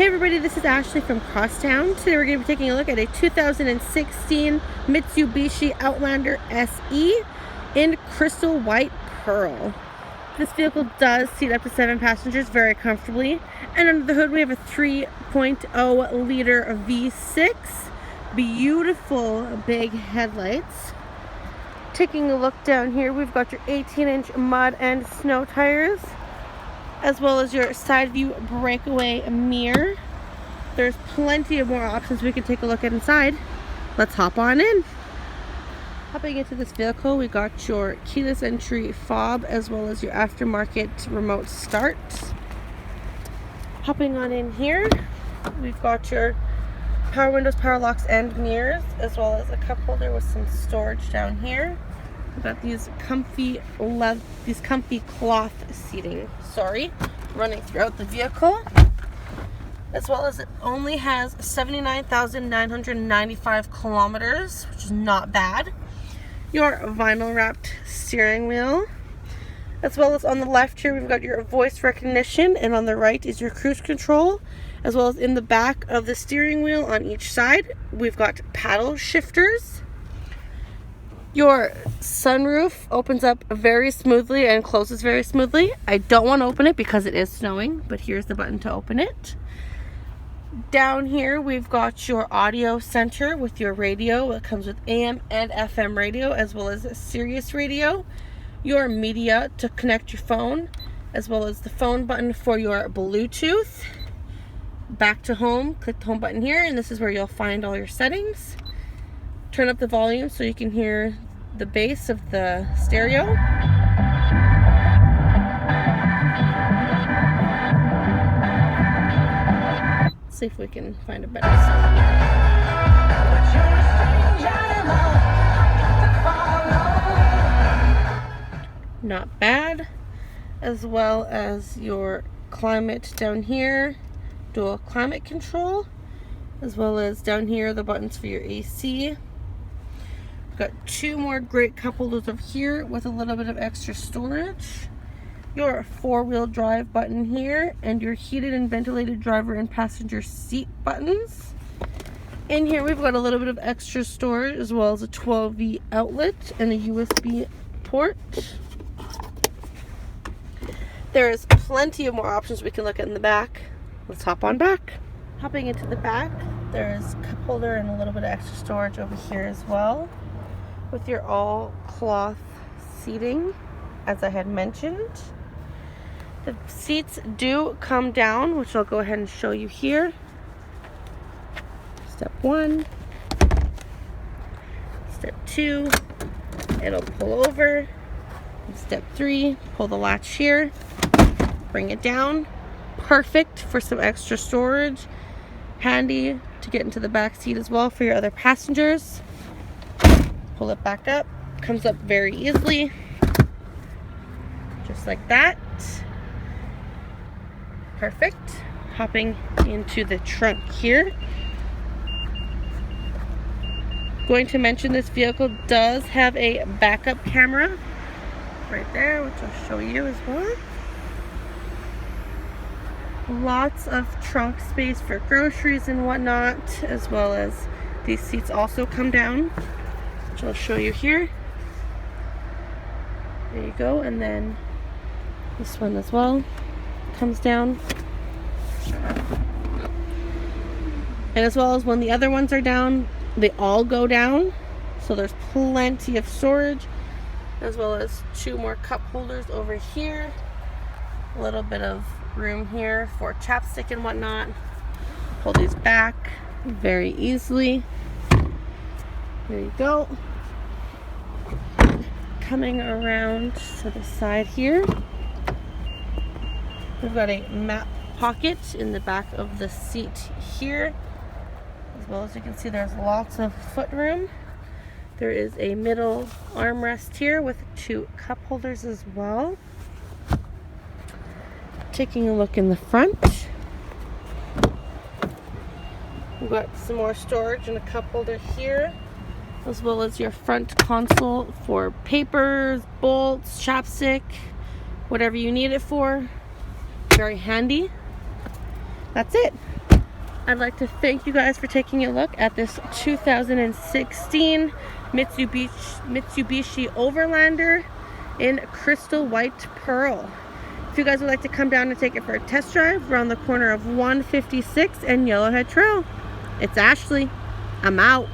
Hey everybody, this is Ashley from Crosstown. Today we're going to be taking a look at a 2016 Mitsubishi Outlander SE in crystal white pearl. This vehicle does seat up to 7 passengers very comfortably, and under the hood we have a 3.0 liter V6. Beautiful big headlights. Taking a look down here, we've got your 18-inch mud and snow tires, as well as your side view breakaway mirror. There's plenty of more options we can take a look at inside. Let's hop on in. Hopping into this vehicle, we got your keyless entry fob as well as your aftermarket remote start. Hopping on in here, we've got your power windows, power locks, and mirrors, as well as a cup holder with some storage down here. We've got these comfy cloth seating, running throughout the vehicle, as well as it only has 79,995 kilometers, which is not bad. Your vinyl wrapped steering wheel, as well as on the left here we've got your voice recognition, and on the right is your cruise control, as well as in the back of the steering wheel on each side we've got paddle shifters. Your sunroof opens up very smoothly and closes very smoothly. I don't want to open it because it is snowing, but here's the button to open it. Down here we've got your audio center with your radio. It comes with AM and FM radio, as well as Sirius radio. Your media to connect your phone, as well as the phone button for your Bluetooth. Back to home, click the home button here, and this is where you'll find all your settings. Turn up the volume so you can hear the bass of the stereo. Let's see if we can find a better song. Not bad. As well as your climate down here, dual climate control, as well as down here the buttons for your AC. Got 2 more great cup holders over here with a little bit of extra storage. Your 4-wheel drive button here, and your heated and ventilated driver and passenger seat buttons. In here we've got a little bit of extra storage, as well as a 12V outlet and a USB port. There's plenty of more options we can look at in the back. Let's hop on back. Hopping into the back, there's a cup holder and a little bit of extra storage over here as well, with your all cloth seating, as I had mentioned. The seats do come down, which I'll go ahead and show you here. Step 1, step 2, it'll pull over. And step 3, pull the latch here, bring it down. Perfect for some extra storage. Handy to get into the back seat as well for your other passengers. Pull it back up, comes up very easily, just like that. Perfect. Hopping into the trunk here. Going to mention this vehicle does have a backup camera right there, which I'll show you as well. Lots of trunk space for groceries and whatnot, as well as these seats also come down, which I'll show you here. There you go, and then this one as well comes down. And as well as when the other ones are down, they all go down. So there's plenty of storage, as well as 2 more cup holders over here. A little bit of room here for chapstick and whatnot. Pull these back very easily. There you go. Coming around to the side here, we've got a map pocket in the back of the seat here. As well as you can see, there's lots of foot room. There is a middle armrest here with 2 cup holders as well. Taking a look in the front, we've got some more storage and a cup holder here, as well as your front console for papers, bolts, chapstick, whatever you need it for. Very handy. That's it. I'd like to thank you guys for taking a look at this 2016 Mitsubishi Overlander in crystal white pearl. If you guys would like to come down and take it for a test drive, around the corner of 156 and Yellowhead Trail. It's Ashley. I'm out.